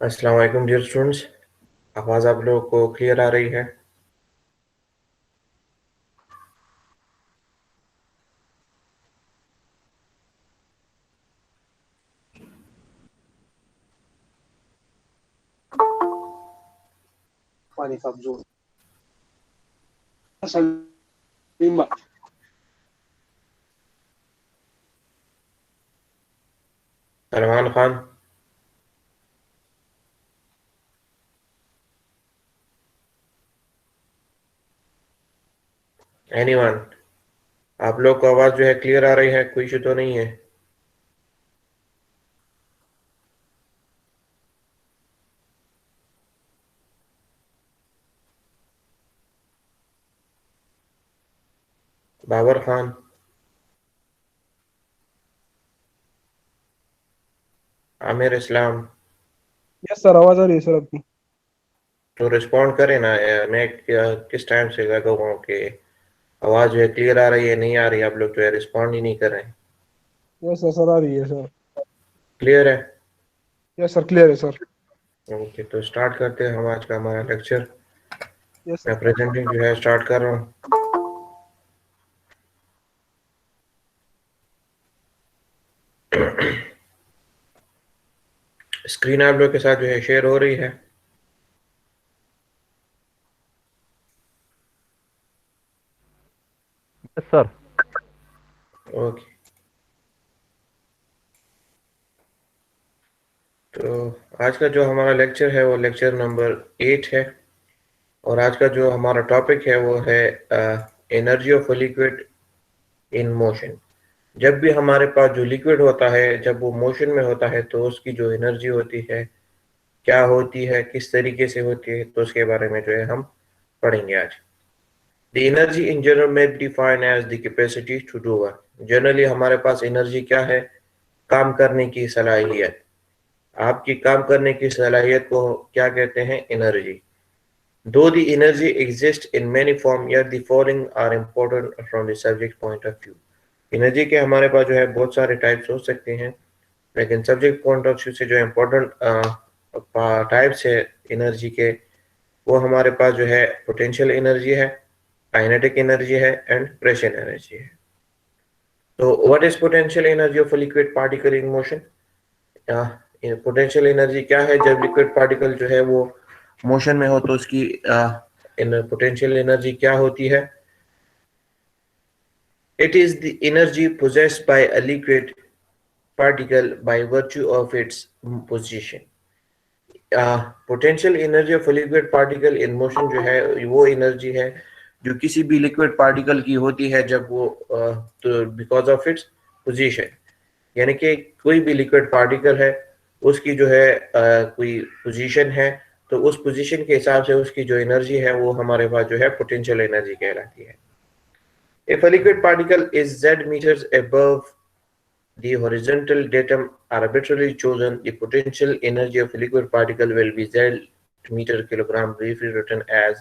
अस्सलाम वालेकुम dear students. आवाज़ आप लोगों को क्लियर आ रही है? Pani Kabzul. Salimba. Salman Khan. Anyone? आप लोग को आवाज़ जो है क्लियर आ रही है? कोई इशू तो नहीं है? बाबर खान। आमिर इस्लाम। यस सर, आवाज आ रही है सर आपकी। तो रिस्पॉन्ड करें ना। मैं किस टाइम से लगा हुआ हूँ कि आवाज़ जो है क्लियर आ रही है, नहीं आ रही? आप लोग जो है रिस्पॉन्ड ही नहीं कर रहे हैं। यस सर, सर आ रही है सर। क्लियर है? यस सर, क्लियर है सर। ओके, तो स्टार्ट करते हैं हम आज का हमारा लेक्चर। यस मैं सर। प्रेजेंटिंग जो है स्टार्ट कर रहा हूँ। स्क्रीन आप लोग के साथ जो है शेयर हो रही है? Yes sir. ओके, तो आज का जो हमारा लेक्चर है वो लेक्चर नंबर 8 है। और आज का जो हमारा टॉपिक है वो है energy of liquid in motion. जब भी हमारे पास जो लिक्विड होता है, जब वो मोशन में होता है, तो उसकी जो एनर्जी होती है क्या होती है, किस तरीके से होती है, तो उसके बारे में जो है हम पढ़ेंगे आज। द एनर्जी इन जनरल में define as the capacity to do work. Generally हमारे पास एनर्जी क्या है? काम करने की सलाहियत। आपकी काम करने की सलाहियत को क्या कहते हैं? Energy. Though the energy exists in many forms, yet the following are important from the subject point of view. Energy के हमारे पास जो है बहुत सारे टाइप्स हो सकते हैं, लेकिन सब्जेक्ट पॉइंट ऑफ व्यू से जो इम्पोर्टेंट टाइप्स है एनर्जी के, वो हमारे पास जो है पोटेंशियल एनर्जी है, काइनेटिक एनर्जी है एंड प्रेशर एनर्जी है। तो what is potential energy of a liquid particle in motion? Potential energy क्या है? जब लिक्विड पार्टिकल जो है वो मोशन में हो तो उसकी पोटेंशियल एनर्जी क्या होती है? It is the energy possessed by a liquid particle by virtue of its position. Potential energy of liquid particle in motion जो है वो एनर्जी है जो किसी भी लिक्विड पार्टिकल की होती है जब वो तो बिकॉज ऑफ इट्स पोजीशन। यानी कि कोई भी लिक्विड पार्टिकल है, उसकी जो है कोई पोजीशन है, तो उस पोजीशन के हिसाब से उसकी जो एनर्जी है वो हमारे पास जो है पोटेंशियल एनर्जी कहलाती है। If a liquid particle is z meters above the horizontal datum arbitrarily chosen, the potential energy of a liquid particle will be z meter kilogram, briefly written as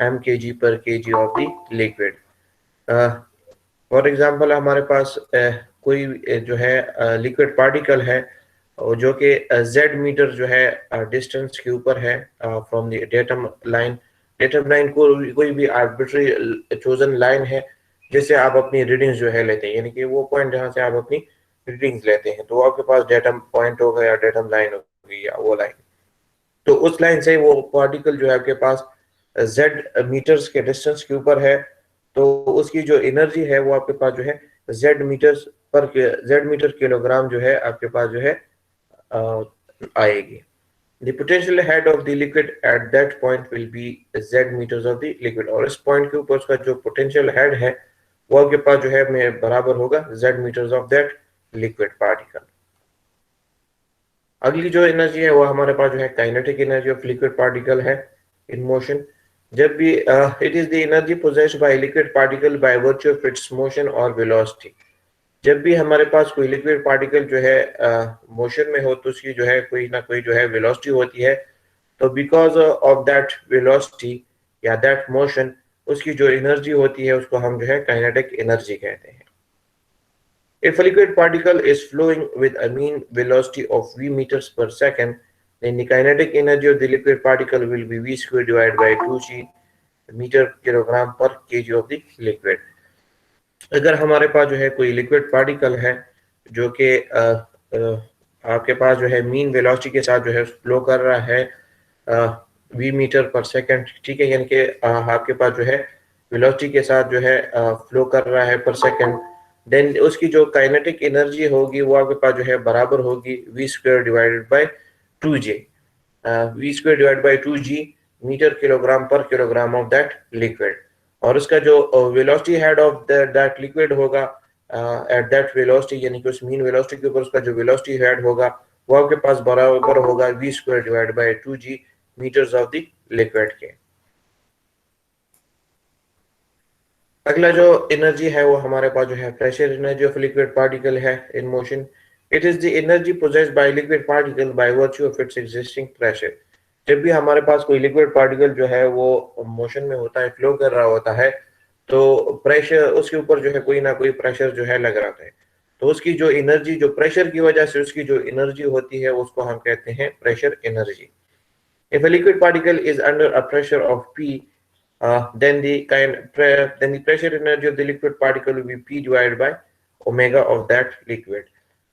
mkg per kg of the liquid. For example हमारे पास कोई जो है liquid particle है और जो कि z metre जो है डिस्टेंस के ऊपर है from the datum line. Datum line को कोई भी आर्बिट्री चोजन लाइन है जिससे आप अपनी रीडिंग्स जो है लेते हैं, यानी कि वो पॉइंट जहां से आप अपनी रीडिंग्स लेते हैं, तो आपके पास डेटम पॉइंट होगा या डेटम लाइन होगी या वो लाइन। तो उस लाइन से वो पार्टिकल जो है आपके पास जेड मीटर्स के डिस्टेंस के ऊपर है, तो उसकी जो एनर्जी है वो आपके पास जो है जेड मीटर्स पर जेड मीटर किलोग्राम जो है आपके पास जो है आएगी। The potential head of the liquid at that point will be z meters of the liquid, और इस पॉइंट के ऊपर उसका जो पोटेंशियल हेड है वो आपके पास जो है में बराबर होगा z meters of that liquid particle। अगली जो एनर्जी है वो हमारे पास जो है kinetic energy of liquid particle है इन मोशन। जब भी it is the energy possessed by liquid particle by virtue of it's motion और वेलोसिटी। जब भी हमारे पास कोई लिक्विड पार्टिकल जो है मोशन में हो तो उसकी जो है कोई ना कोई जो है वेलोसिटी होती है, तो बिकॉज ऑफ दैट वेलोसिटी या दैट मोशन उसकी जो एनर्जी होती है उसको हम जो है काइनेटिक एनर्जी कहते हैं। If a liquid particle is flowing with a mean velocity of v meters per second, then the kinetic energy of the liquid particle will be v square divided by 2g metre kilogram per kg of the liquid। अगर हमारे पास जो है कोई liquid particle है जो कि आपके पास जो है मीन वेलोसिटी के साथ जो है फ्लो कर रहा है v मीटर पर सेकंड, ठीक है, यानी कि आपके पास जो है वेलोसिटी के साथ जो है फ्लो कर रहा है पर सेकंड, देन उसकी जो काइनेटिक एनर्जी होगी वो आपके पास जो है बराबर होगी v square divided by 2g, v square divided by 2g metre kilogram per kilogram of that liquid. और उसका जो velocity head of that liquid होगा एट दैट वेलोसिटी, यानी कि उस मीन वेलोसिटी के ऊपर उसका जो वेलोसिटी हेड होगा वो आपके पास बराबर होगा v square divided by 2g metres of the liquid के। अगला जो एनर्जी है वो हमारे पास जो है pressure energy of liquid particle है in motion. It is the energy possessed by liquid particle by virtue of its existing pressure. जब भी हमारे पास कोई लिक्विड पार्टिकल जो है वो मोशन में होता है, फ्लो कर रहा होता है, तो प्रेशर उसके ऊपर जो है कोई ना कोई प्रेशर जो है लग रहा है, तो उसकी जो एनर्जी, जो प्रेशर की वजह से उसकी जो एनर्जी होती है उसको हम कहते हैं pressure energy. If a liquid particle is under a pressure of P, then the pressure energy of the liquid particle will be P divided by omega of that liquid।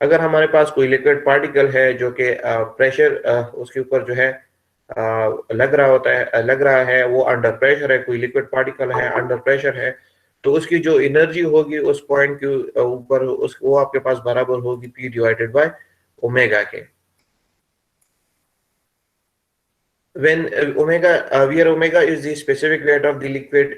अगर हमारे पास कोई लिक्विड पार्टिकल है जो कि pressure उसके ऊपर जो है लग रहा है, वो अंडर प्रेशर है, कोई लिक्विड पार्टिकल है अंडर प्रेशर है, तो उसकी जो एनर्जी होगी उस पॉइंट के ऊपर वो आपके पास बराबर होगी P डिवाइडेड बाय ओमेगा के। when where omega is the specific weight of the liquid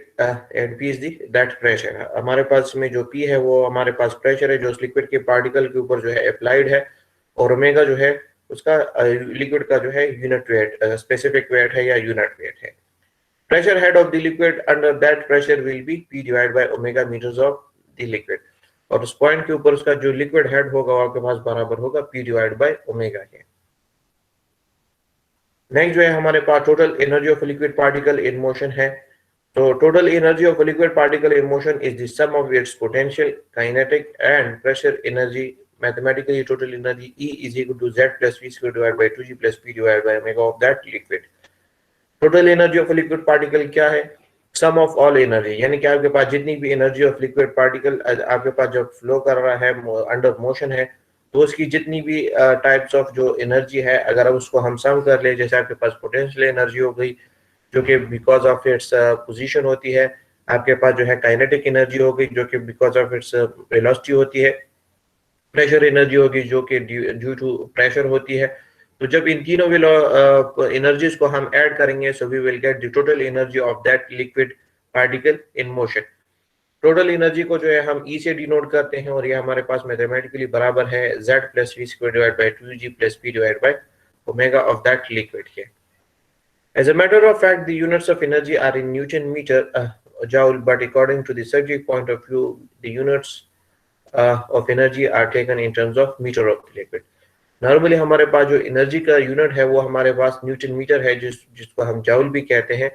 and P is the that pressure। हमारे पास में जो P है वो हमारे पास प्रेशर है जो उस लिक्विड के पार्टिकल के ऊपर जो है अप्लाइड है, और ओमेगा जो है उसका लिक्विड का जो है यूनिट वेट, स्पेसिफिक वेट है या यूनिट वेट है। Pressure head of the liquid under that pressure will be P divide by omega metres of the liquid, और उस पॉइंट के ऊपर उसका जो लिक्विड हेड होगा वो आपके पास बराबर होगा P डिवाइड बाय ओमेगा के। नेक्स्ट जो है हमारे पास total energy of liquid particle in motion है। तो total energy of liquid particle in motion is the sum of its potential, kinetic and pressure energy. Mathematically total energy E is equal to Z plus V square divided by 2G plus P divided by omega of that liquid. Total energy of liquid particle क्या है? सम of all energy, यानी कि आपके पास जितनी भी energy of liquid particle आपके पास जब flow कर रहा है अंडर मोशन है, तो उसकी जितनी भी टाइप्स ऑफ जो एनर्जी है अगर उसको हम सम कर ले, जैसे आपके पास पोटेंशियल एनर्जी हो गई जो कि बिकॉज ऑफ इट्स पोजीशन होती है, आपके पास जो है काइनेटिक एनर्जी हो गई जो कि बिकॉज ऑफ इट्स वेलोसिटी होती है, प्रेशर एनर्जी होगी जो कि ड्यू टू प्रेशर होती है। तो जब इन तीनों एनर्जीज को हम ऐड करेंगे, so we will get the total energy of that liquid particle in motion. Total energy को जो है हम E से डिनोट करते हैं, और ये हमारे पास मैथमेटिकली बराबर है Z plus V square divide by 2G plus P divide by omega of that liquid के। As a matter of fact, the units of energy are in Newton meter joule, but according to the subject point of view, the units of energy are taken in terms of meter of the liquid। Normally हमारे पास जो energy का unit है वो हमारे पास Newton metre है, जिसको हम जाउल भी कहते हैं,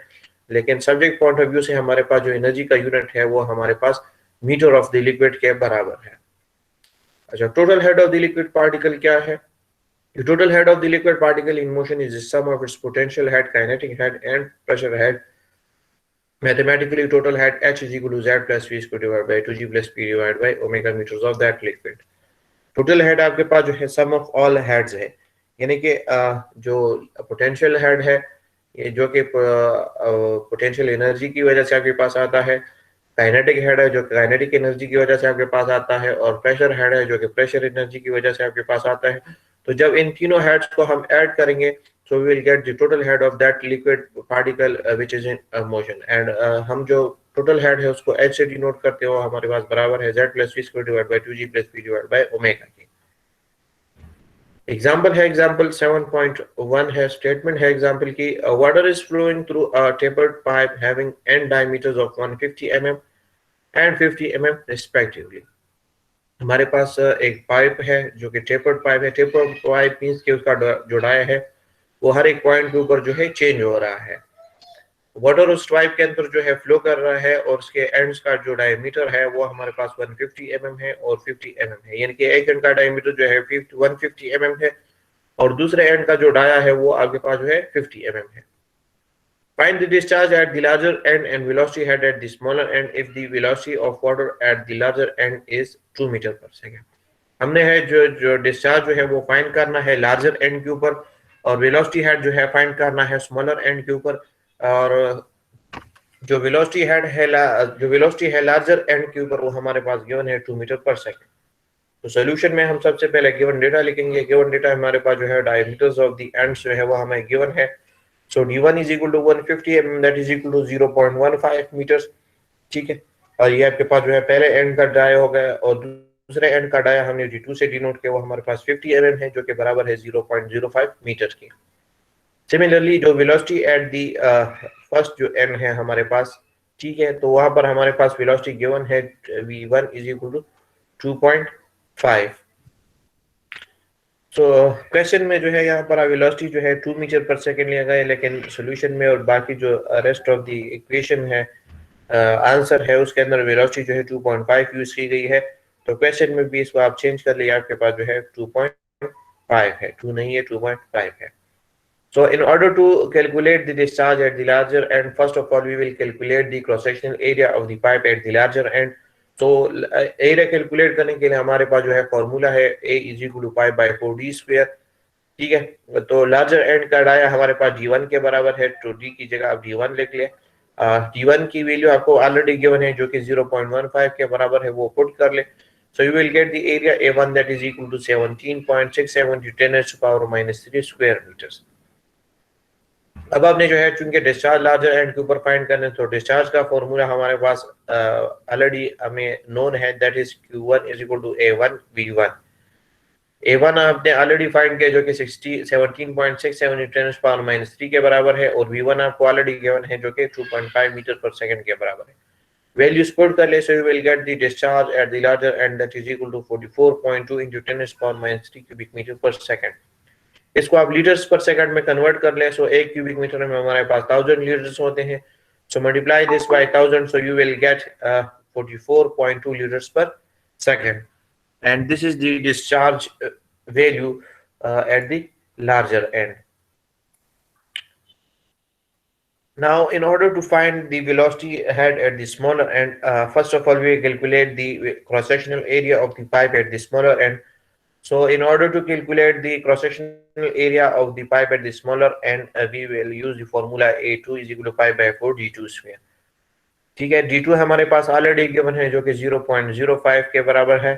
लेकिन सब्जेक्ट पॉइंट ऑफ व्यू से हमारे पास जो एनर्जी का यूनिट है वो हमारे पास मीटर ऑफ द लिक्विड के बराबर है। अच्छा, total head of the liquid particle क्या है? The total head of the liquid particle in motion is the sum of its potential head, kinetic head and pressure head। Mathematically total head H is equal to Z plus V squared divided by 2G plus P divided by omega meters of that liquid। Total head आपके पास जो है सम of all heads है, यानी कि जो potential head है ये जो कि पोटेंशियल एनर्जी की वजह से आपके पास आता है, काइनेटिक हेड है जो काइनेटिक एनर्जी की वजह से आपके पास आता है, और प्रेशर हेड है जो कि प्रेशर एनर्जी की वजह से आपके पास आता है। तो जब इन तीनों हेड्स को हम ऐड करेंगे, so we will get the total head of that liquid particle which is in motion. And हम जो टोटल हेड है उसको H से डिनोट करते हो, हमारे पास बराबर है Z plus V square divide by 2G plus P divide by omega की। एग्जांपल है, एग्जांपल 7.1 है, स्टेटमेंट है एग्जांपल की। Water is flowing through a tapered pipe having n diameters of 150 mm and 50 mm respectively. हमारे पास एक pipe है जो कि टेपर्ड पाइप है। टेपर्ड पाइप मींस कि उसका जो डाया है वो हर एक पॉइंट के ऊपर जो है चेंज हो रहा है। वाटर उस पाइप के अंदर जो है फ्लो कर रहा है, और उसके एंड्स का जो डायमीटर है वो हमारे पास 150 mm है और 50 mm है, यानी कि एक एंड का डायमीटर जो है 150 mm है और दूसरे एंड का जो डाया है वो आपके पास जो है 50 mm है। Find the discharge at the larger end and velocity head at the smaller end if the velocity of water at the larger end is 2 metre पर सेकेंड। हमने है जो डिस्चार्ज जो है वो फाइंड करना है लार्जर एंड के ऊपर, और वेलोसिटी हेड जो है फाइंड करना है स्मॉलर एंड के ऊपर। और जो वेलोसिटी है लार्जर एंड के ऊपर वो हमारे पास गिवन है 2 मीटर पर सेकेंड। तो सोल्यूशन में हम सबसे पहले गिवन डेटा लिखेंगे। गिवन डेटा हमारे पास जो है डायमीटर्स ऑफ द एंड्स जो है वो हमें गिवन है। So d1 is equal to 150 mm, that is equal to 0.15 metres. ठीक है, और ये आपके पास जो है पहले एंड का डाया हो गया, और दूसरे एंड का डाया हमने d2 से डिनोट किया, वो हमारे पास 50 mm है, जो कि बराबर है 0.05 मीटर की। सिमिलरली जो वेलोसिटी एट दी फर्स्ट जो एंड है हमारे पास, ठीक है, तो वहां पर हमारे पास वेलोसिटी गिवन है v1 is equal to 2.5। So question में जो है यहाँ पर वेलोसिटी जो है 2 मीटर पर सेकेंड लिया गया है, लेकिन सोल्यूशन में और बाकी जो रेस्ट ऑफ द इक्वेशन है आंसर है उसके अंदर वेलोसिटी जो है 2.5 यूज की गई है। तो क्वेश्चन में भी इसको आप चेंज कर लिए, आपके पास जो है 2.5 है, 2 नहीं है 2.5 है। So in order to calculate the discharge at the larger end, first of all we will calculate the cross-sectional area of the pipe at the larger end. So area calculate करने के लिए हमारे पास जो है फॉर्मूला है A is equal to pi by 4d square. ठीक है, तो लार्जर एंड का डाया हमारे पास d1 के बराबर है, तो d की जगह आप d1 लिख ले। d1 की वैल्यू आपको ऑलरेडी गिवन है जो कि 0.15 के बराबर है, वो पुट कर ले। So you will get the area A1 that is equal to 17.67 to 10 to power minus 3 square meters। अब आपने जो है चूंकि डिस्चार्ज लार्जर एंड के ऊपर फाइंड करने, तो डिस्चार्ज का फॉर्मूला हमारे पास ऑलरेडी हमें नोन है, that is Q1 is equal to A1 V1। A1 आपने ऑलरेडी फाइंड किया जो कि 17.67 10 पावर माइनस 3 के बराबर है, और V1 आपको ऑलरेडी गिवन है जो कि 2.5 मीटर पर सेकंड के बराबर है। वैल्यूज पुट कर ले, so you will get the discharge at the larger end that is equal to 44.2 into 10 power minus 3 cubic metre per second. इसको आप लीटर्स पर सेकंड में कन्वर्ट कर लें, सो 1 क्यूबिक मीटर में हमारे पास 1000 लीटर्स होते हैं। So multiply this by 1000, so you will gate 44.2 litres पर second, and this is the discharge value eight the larger and. Now in order to find the velocity head at the smaller end, first of all we calculate the cross sectional area of the pipe at the smaller end. So in order to calculate the cross-sectional area of the pipe at the smaller end, we will use the formula A2 is equal to pi by 4 d2 square। ठीक है, d2 हमारे पास already given है जो कि 0.05 के बराबर है।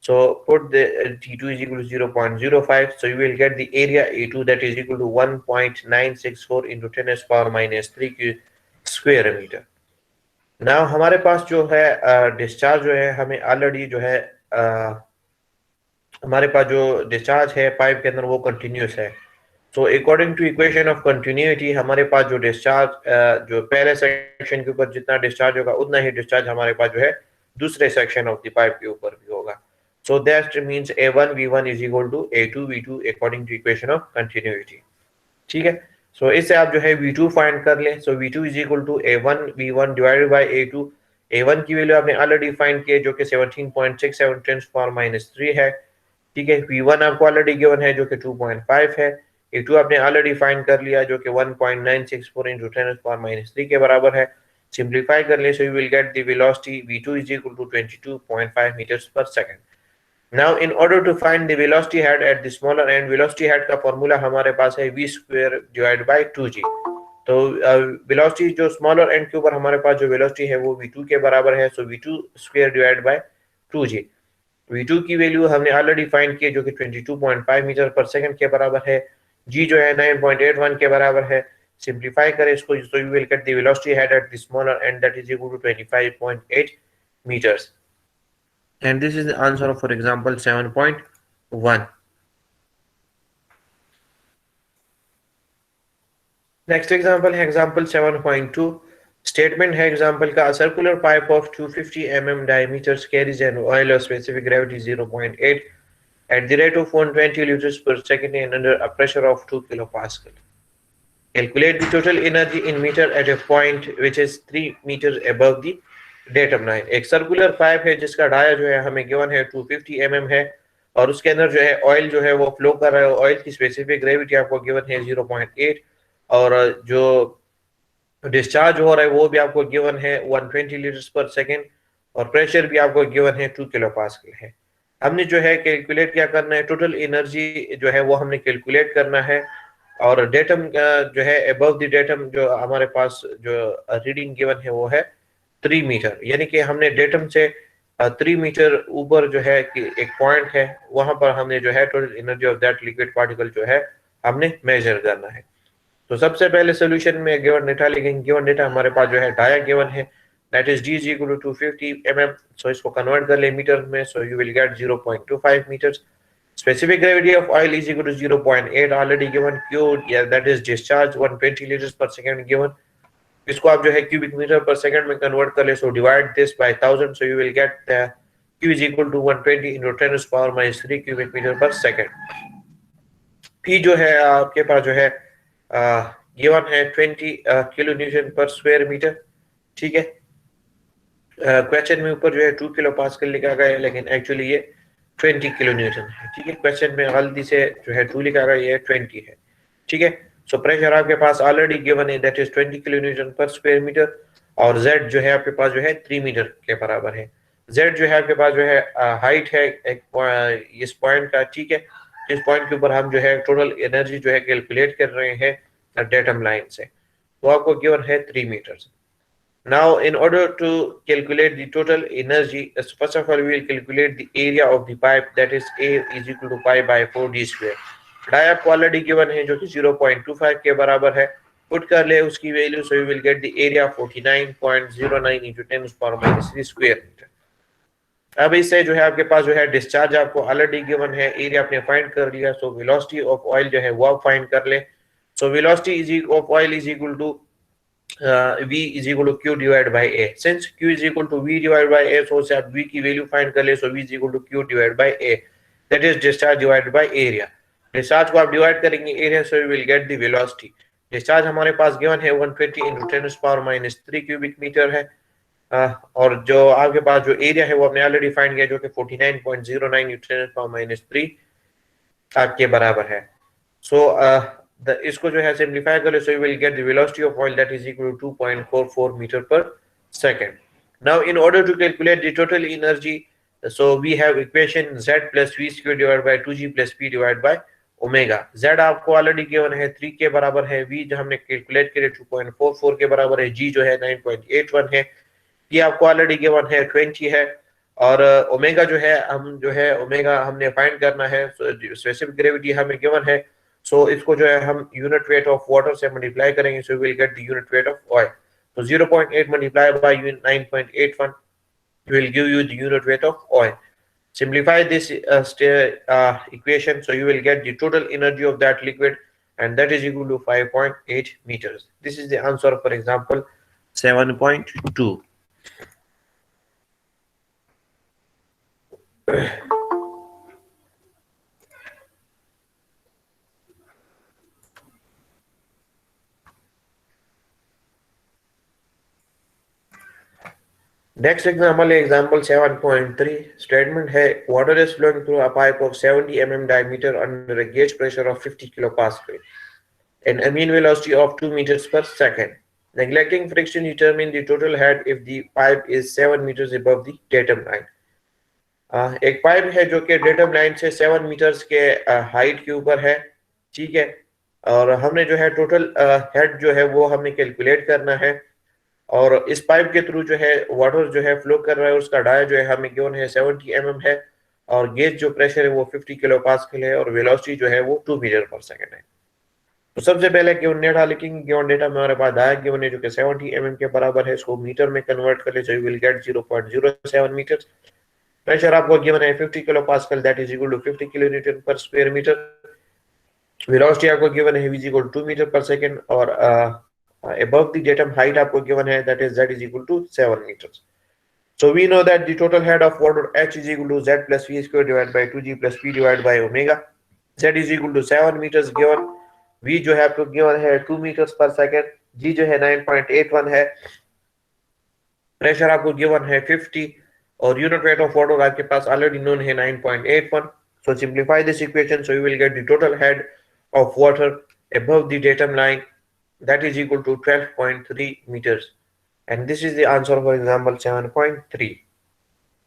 So put the d2 is equal to 0.05, so you will get the area A2 that is equal to 1.964 into 10 power minus 3 square meter। Now हमारे पास जो है डिस्चार्ज जो है हमें ऑलरेडी जो है हमारे पास जो डिस्चार्ज है पाइप के अंदर वो कंटिन्यूस है। So according to equation of continuity हमारे पास जो डिस्चार्ज जो पहले सेक्शन के ऊपर जितना डिस्चार्ज होगा उतना ही डिस्चार्ज हमारे पास जो है दूसरे सेक्शन ऑफ द पाइप के ऊपर भी होगा। So that means A1 V1 is equal to A2 V2 according to equation of continuity. ठीक है, सो इससे आप जो है V2 फाइंड कर लें। So V2 is equal to A1 V1 divided by A2। A1 की वैल्यू आपने ऑलरेडी फाइंड की है जो कि 17.67 10 पावर माइनस 3 है। ठीक है, V1 आपको ऑलरेडी गिवन है जो कि 2.5 है। A2 आपने ऑलरेडी फाइंड कर लिया जो कि 1.964 into 10 पावर माइनस 3 के बराबर है। सिंपलीफाई कर ले, so you will get the velocity V2 is equal to 22.5 meters per second। Now in order to find the velocity head at the smaller end, velocity head का formula हमारे पास है v square divided by 2g। तो velocity जो smaller and के ऊपर हमारे पास जो वेलोसिटी है वो V2 के बराबर है। सो V2 square divided by 2g। V2 की वैल्यू हमने ऑलरेडी फाइंड की जो कि 22.5 मीटर पर सेकंड के बराबर है। G जो है 9.81 के बराबर है। सिंपलीफाई करें इसको, so you will get the velocity head at the smaller end that is equal to 25.8 meters, and this is the answer for example 7.1। Next example है एग्जांपल 7.2। स्टेटमेंट है एग्जांपल का, circular pipe of 250 mm diameter carries an oil of specific gravity 0.8 at the rate of 120 liters per second and under a pressure of 2 kilopascal। Calculate the total energy in meter at a point which is 3 meters above the datum line। एक circular pipe है जिसका dia जो है हमें given है 250 mm है, और उसके अंदर जो है ऑयल जो है वो फ्लो कर रहा है। ऑयल की स्पेसिफिक ग्रेविटी आपको गिवन है 0.8, और जो डिस्चार्ज हो रहा है वो भी आपको गिवन है 120 लीटर्स पर सेकेंड, और प्रेशर भी आपको गिवन है 2 किलो पास्कल है। हमने जो है कैलकुलेट क्या करना है, टोटल एनर्जी जो है वो हमने कैलकुलेट करना है। और डेटम जो है अबव द डेटम जो हमारे पास जो रीडिंग गिवन है वो है 3 मीटर, यानी कि हमने डेटम से 3 मीटर ऊपर जो है कि एक पॉइंट है, वहां पर हमने जो है total energy of that liquid particle जो है हमने मेजर करना है। तो सबसे पहले सोल्यूशन में गिवन डेटा लिखेंगे। गिवन डेटा हमारे पास जो है डाया गिवन है, that is d is equal to 250 mm। सो इसको कन्वर्ट कर ले मीटर में, सो you will gate 0.25 meters। Specific gravity of oil is equal to 0.8 already given। Q, yeah, that is discharge 120 liters per second given। इसको आप जो है cubic metre per second में convert कर ले, so divide this by 1000, so you will gate Q is equal to 120 into 10 to the power minus 3 cubic meter per second। P जो है आपके पास जो है गिवन है 20 kilo newton per square metre, ठीक है। क्वेश्चन में ऊपर जो है 2 किलो पास्कल लिखा गया है, लेकिन एक्चुअली ये 20 किलो न्यूटन है, ठीक है। क्वेश्चन में गलती से जो है 2 लिखा गया, ये 20 है, ठीक है। सो प्रेशर आपके पास ऑलरेडी गिवन है, that is 20 kilo newton per square metre, और Z जो है आपके पास जो है 3 मीटर के बराबर है। Z जो है आपके पास जो है हाइट है एक इस पॉइंट का, ठीक है। इस पॉइंट के ऊपर हम जो है टोटल एनर्जी जो है कैलकुलेट कर रहे हैं डेटम लाइन से, तो आपको गिवन है 3 metre. Now, in order to calculate the total energy, first of all, we will calculate the area of the pipe, that is A is equal to pi by 4d square। Dia आपको already given है जो कि 0.25 के बराबर है, put कर ले उसकी value, so you will get the area 49.09 into 10 to the power minus 3 square metre. अब इससे जो है आपके पास जो है डिस्चार्ज आपको ऑलरेडी गिवन है, एरिया आपने फाइंड कर लिया, सो वेलोसिटी ऑफ ऑयल जो है वो आप फाइंड कर ले। So velocity of oil is equal to V is equal to Q divided by A। Since Q is equal to V divided by A, so से आप V की वैल्यू फाइंड कर ले, so V is equal to Q divided by A, that is discharge divided by area। Discharge को आप divide करेंगे area, so you will get the velocity। Discharge हमारे पास given है 120 into 10 to the power minus 3 cubic meter है, और जो आपके पास जो एरिया है वो आपने ऑलरेडी फाइंड किया जो कि 49.09 into 10 to the power minus 3 आपके बराबर है। सो इसको जो है सिंप्लीफाई कर ले, so you will get the velocity of oil that is equal to 2.44 meter per second। Now, in order to calculate the total energy, so we have equation Z plus V square divided by 2G plus P divided by omega। Z आपको already given है 3 के बराबर है, V जो हमने calculate किया 2.44 के बराबर है, G जो है 9.81 है, P आपको ऑलरेडी गिवन है 20 है, और ओमेगा जो है हम जो है ओमेगा हमने फाइंड करना है। स्पेसिफिक ग्रेविटी हमें गिवन है, सो इसको जो है हम यूनिट वेट ऑफ वाटर से मल्टीप्लाई करेंगे, so will get the unit weight of oil. तो 0.8 multiplied by 9.81 will give you the unit weight of oil। Simplify this equation, so you will get the total energy of that liquid, and that is equal to 5.8 meters। This is the answer for example 7.2। Next example, example 7.3 statement है, water is flowing through a pipe of 70 mm diameter under a gauge pressure of 50 kilopascal and a mean velocity of 2 meters per second। Neglecting friction, determine the total head if the pipe is 7 meters above the datum line। एक pipe है जो कि datum line से 7 metres के height के ऊपर है, ठीक है। और हमने जो है टोटल हेड जो है वो हमने कैलकुलेट करना है, और इस पाइप के थ्रू जो है वाटर जो है फ्लो कर रहा है, उसका डाया जो है हमें गिवन है 70 mm है, और गेज जो प्रेशर है वो 50 किलो पास्कल है, और वेलोसिटी जो है वो 2 मीटर पर सेकंड है। तो सबसे पहले गिवन डेटा लिखेंगे। गिवन डेटा में हमारे पास डाया गिवन है जो कि 70 mm के बराबर है, इसको मीटर में कन्वर्ट कर ले, so you will get 0.07 metre. Pressure आपको गिवन है 50 kilo pascal, that is equal to 50 kilo newton per square metre. Velocity आपको गिवन है v is equal to 2 metre per second, और above the datum height आपको given है, that is Z is equal to 7 meters। So we know that the total head of water H is equal to Z plus V square divided by 2G plus P divided by omega। Z is equal to 7 meters given, V जो है आपको given है 2 meters per second, G जो है 9.81 है, pressure आपको given है 50, और यूनिट वेट ऑफ वाटर आपके पास ऑलरेडी नोन है 9.81। So simplify this equation, so you will get the total head of water above the datum line, that is equal to 12.3 meters, and this is the answer for example 7.3.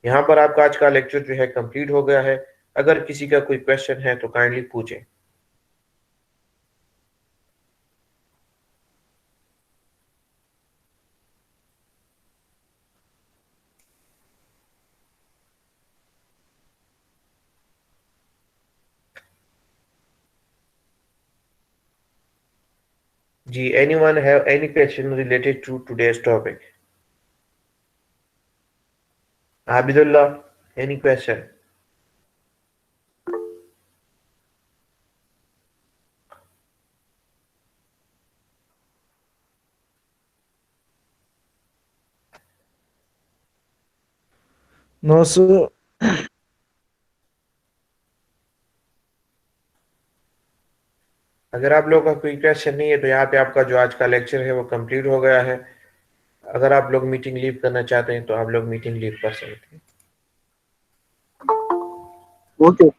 यहाँ पर आपका आज का lecture जो है complete हो गया है। अगर किसी का कोई क्वेश्चन है तो काइंडली पूछें। जी, anyone have any question related to today's topic? Abdullah, any question? No, sir. अगर आप लोगों का कोई क्वेश्चन नहीं है तो यहाँ पे आपका जो आज का लेक्चर है वो कंप्लीट हो गया है। अगर आप लोग मीटिंग लीव करना चाहते हैं तो आप लोग मीटिंग लीव कर सकते हैं। Okay.